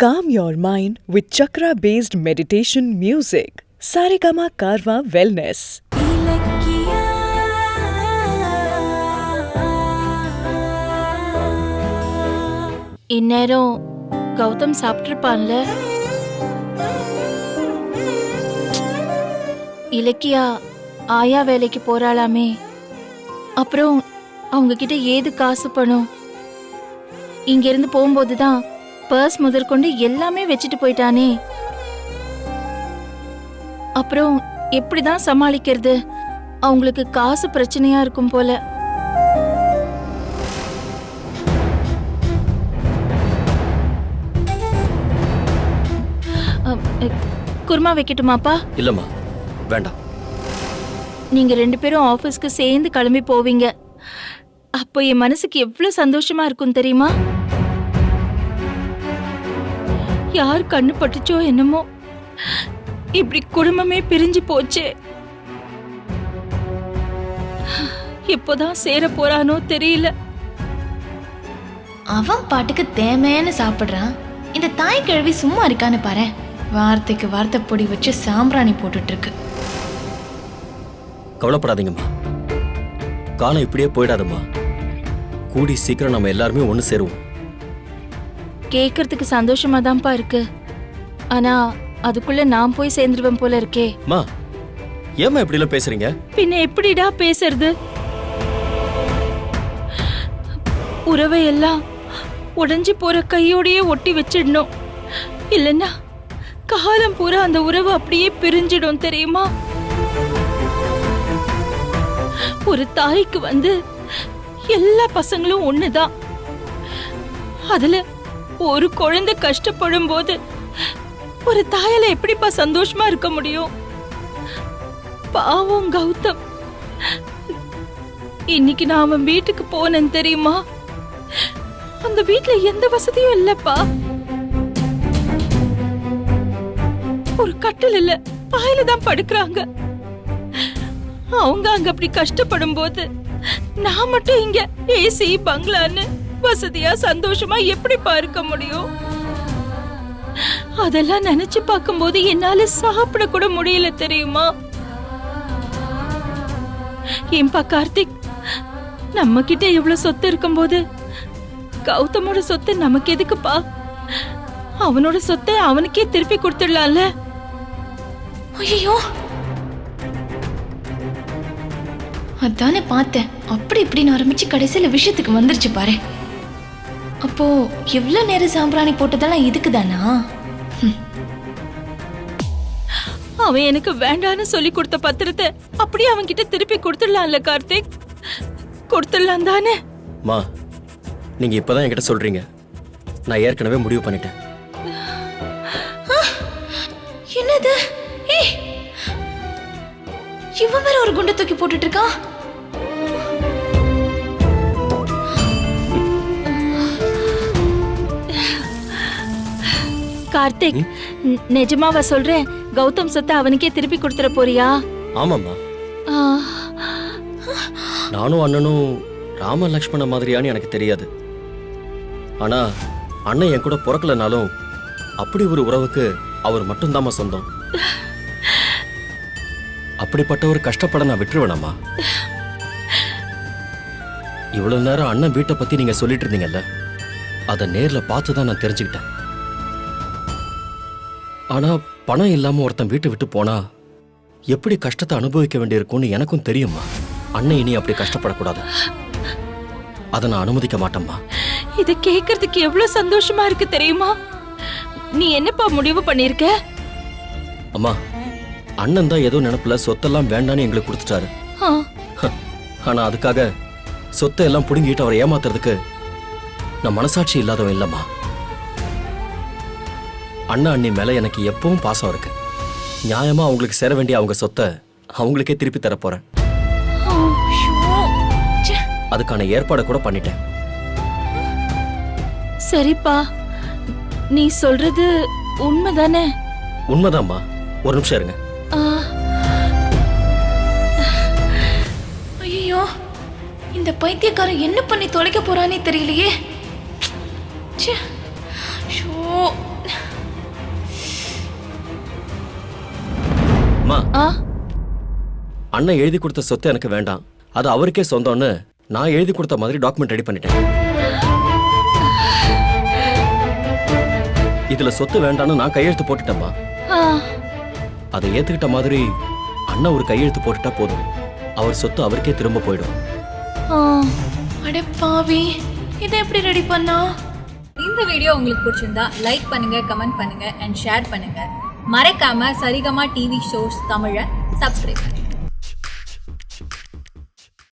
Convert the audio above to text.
Calm your mind with chakra-based meditation music. Saregama Karwa Wellness. இந்நேரம் கௌதம் சாப்பிட்டிருப்பான்ல. இலக்கியா ஆயா வேலைக்கு போறாளாமே, அப்புறம் அவங்க கிட்ட ஏது காசு பணம்? இங்க இருந்து போகும்போதுதான் பர்ஸ் முதற்கொண்டு எல்லாமே வச்சுட்டு போயிட்டானே. அப்புறம் எப்படிதான் சமாளிக்கிறது? அவங்களுக்கு காசு பிரச்சனையா இருக்கும் போல. குருமா வைக்கட்டுமாப்பா? இல்லம்மா, வேண்டாம். நீங்க 2 பேரும் ஆபீஸ்க்கு சேர்ந்து கிளம்பி போவீங்க. அப்போ என் மனசுக்கு எவ்வளவு சந்தோஷமா இருக்கும் தெரியுமா? யார் கண்ணு பட்டுச்சோ என்னமோ, இப்படி குடும்பமே பிரிஞ்சு போச்சு. எப்போதான் சேர போறானோ தெரியல. அவன் பாட்டுக்கு தேமையான சாப்பிடுறான். இந்த தாய் கிழவி சும்மா இருக்கான்னு பாரு. வார்த்தைக்கு வார்த்தை பொடி வச்சு சாம்பிராணி போட்டுட்டு இருக்கு. கவலைப்படாதீங்கம்மா, காலம் இப்படியே போயிடாதம்மா. கூடி சீக்கிரம் நம்ம எல்லாருமே ஒண்ணு சேருவோம். கேட்கறதுக்கு சந்தோஷமா தான்ப்பா இருக்கு. ஆனா அதுக்குள்ள நான் போய் சேர்ந்துருவேன் போல இருக்கே. மா, ஏம்மா இப்படி எல்லாம் பேசுறீங்க? பின்ன எப்படிடா பேசுறது? உறவை எல்லாம் உடைஞ்சு போற கையோடையே ஒட்டி வச்சிடணும். இல்லைன்னா காலம் பூரா அந்த உறவு அப்படியே பிரிஞ்சிடும் தெரியுமா? ஒரு தாய்க்கு எல்லா பசங்களும் ஒண்ணுதான். அதுல ஒரு குழந்தை கஷ்டப்படும் போது ஒரு தாயால எப்படிப்பா சந்தோஷமா இருக்க முடியும்? பாவம் கௌதம். இன்னைக்கு நான் அவன் வீட்டுக்கு போனேன் தெரியுமா? அந்த வீட்டுல எந்த வசதியும் இல்லப்பா. ஒரு கட்டில் இல்ல, பாயில தான் படுக்கிறாங்க. அவங்க அங்க அப்படி கஷ்டப்படும் போது நான் மட்டும் இங்க ஏசி பங்களான்னு வசதியா சந்தோஷமா எப்படிப்பா இருக்க முடியும்? அதெல்லாம் நினைச்சு பார்க்கும்போது என்னால சாப்பிட கூட முடியல தெரியுமா? ஏன்பா கார்த்திக், நம்ம கிட்ட எவ்வளவு சொத்து இருக்கும்போது கௌதமோட சொத்து நமக்கு எதுக்குப்பா? அவனோட சொத்தை அவனுக்கே திருப்பி கொடுத்துடலாம்ல. ஐயோ, அதானே பார்த்தேன். அப்படி இப்படின்னு ஆரம்பிச்சு கடைசியில விஷயத்துக்கு வந்துருச்சு பாரு. அப்போ எவ்வளவு நேரம் சாம்பிராணி போட்டதெல்லாம் இதுக்குதானா? அவன் எனக்கு வேண்டான்னு சொல்லி கொடுத்த பத்திரத்தை அப்படியே அவன் கிட்ட திருப்பி கொடுத்துடலாம்ல கார்த்திக்? கொடுத்துடலாம் தானே? மா, நீங்க இப்பதான் என்கிட்ட சொல்றீங்க. நான் ஏற்கனவே முடிவு பண்ணிட்டேன். என்னது? இவன் வேற ஒரு குண்டை தூக்கி போட்டுட்டு இருக்கான். கார்த்திக், நிஜமாவா சொல்றேன்? கௌதம் சொத்தை அவனுக்கே திருப்பி கொடுத்துட போறியா? ஆமாம்மா, நானும் அண்ணனும் ராம லக்ஷ்மண மாதிரியான்னு எனக்கு தெரியாது. ஆனா அண்ணன் என் கூட பிறக்கலனாலும் அப்படி ஒரு உறவுக்கு அவர் மட்டும்தாம்மா சொந்தம். அப்படிப்பட்ட ஒரு கஷ்டப்பட நான் விட்டுருவேனாம்மா? இவ்வளவு நேரம் அண்ணன் வீட்டை பத்தி நீங்க சொல்லிட்டு இருந்தீங்கல்ல, அதை நேர்ல பார்த்துதான் நான் தெரிஞ்சுக்கிட்டேன். ஆனா பணம் இல்லாம ஒருத்தன் வீட்டை விட்டு போனா எப்படி கஷ்டத்தை அனுபவிக்க வேண்டியிருக்கும்னு எனக்கும் தெரியுமா. அண்ணன் இனி அப்படி கஷ்டப்படக்கூடாது. அதை நான் அனுமதிக்க மாட்டேம்மா. இதை கேட்கறதுக்கு எவ்வளவு சந்தோஷமா இருக்கு தெரியுமா? நீ என்னப்பா முடிவு பண்ணிருக்க? அம்மா, அண்ணன் தான் ஏதோ நினைப்புல சொத்தெல்லாம் வேண்டான்னு எங்களுக்கு கொடுத்துட்டாரு. ஆனா அதுக்காக சொத்தை எல்லாம் புடுங்கிட்டு அவரை ஏமாத்துறதுக்கு நான் மனசாட்சி இல்லாதவன் இல்லம்மா. அண்ணா அண்ணி மேல எனக்கு எப்பவும் பாசம் இருக்கு. நியாயமா அவங்களுக்கு சேர வேண்டிய அவங்க சொத்தை அவங்களுக்கே திருப்பி தர போறேன். அதுக்கான ஏற்பாடை கூட பண்ணிட்டேன். சரிப்பா, நீ சொல்றது உண்மைதானே? உண்மைதாம்மா. ஒரு நிமிஷம் இருங்க. ஐயோ, இந்த பைத்தியக்காரன் என்ன பண்ணி தொலைக்க போறானே தெரியலையே. ச்சே, ஷோ அண்ணன் எழுதி கொடுத்த சொத்து எனக்கு வேண்டாம், அது அவருக்கே சொந்தம்னு நான் எழுதி கொடுத்த மாதிரி டாக்குமெண்ட் ரெடி பண்ணிட்டேன். இதுல சொத்து வேண்டான்னு நான் கையெழுத்து போட்டுட்டேன்பா. அதை ஏத்துக்கிட்ட மாதிரி அண்ணன் ஒரு கையெழுத்து போட்டுட்டா போதும், அவர் சொத்து அவருக்கே திரும்ப போயிடும். அட பாவி, இதை எப்படி ரெடி பண்ணா? இந்த வீடியோ உங்களுக்கு பிடிச்சிருந்தா லைக் பண்ணுங்க, கமெண்ட் பண்ணுங்க அண்ட் ஷேர் பண்ணுங்க. மறக்காம சரிகமா டிவி ஷோஸ் தமிழை சப்ஸ்கிரைப் பண்ணுங்க.